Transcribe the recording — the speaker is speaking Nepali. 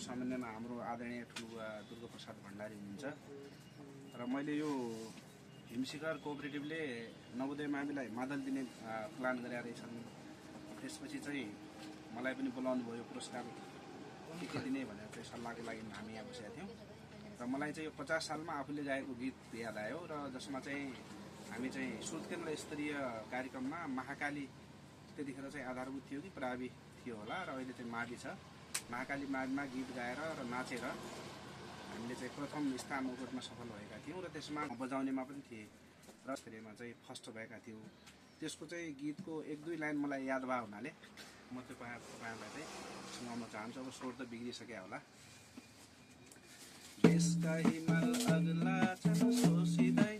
समन्वयमा हाम्रो आदरणीय ठुलबुवा दुर्गाप्रसाद भण्डारी हुनुहुन्छ र मैले यो हिमशिखर कोअपरेटिभले नवोदय माविलाई मादल दिने प्लान गरेका रहेछन्। त्यसपछि चाहिँ मलाई पनि बोलाउनु भयो पुरस्कार के दिने भनेर चाहिँ सल्लाहको लागि हामी यहाँ बसेका थियौँ र मलाई चाहिँ यो 50 सालमा आफूले गाएको गीत याद आयो र जसमा चाहिँ हामी चाहिँ सुत्केन्द्र स्तरीय कार्यक्रममा महाकाली त्यतिखेर चाहिँ आधारभूत थियो कि प्रावि थियो होला र अहिले चाहिँ मावि छ। महाकाली माविमा गीत गाएर र नाचेर हामीले चाहिँ प्रथम स्थान ओगट्न सफल भएका थियौँ र त्यसमा बजाउनेमा पनि थिए र स्तरीयमा चाहिँ फर्स्ट भएका थियौँ। त्यसको चाहिँ गीतको 1-2 लाइन मलाई याद भयो हुनाले म तपाईँहरूलाई चाहिँ सुनाउन चाहन्छु। अब स्वर त बिग्रिसक्यो होला। देशका हिमाल अग्ला छन् सोसिँदै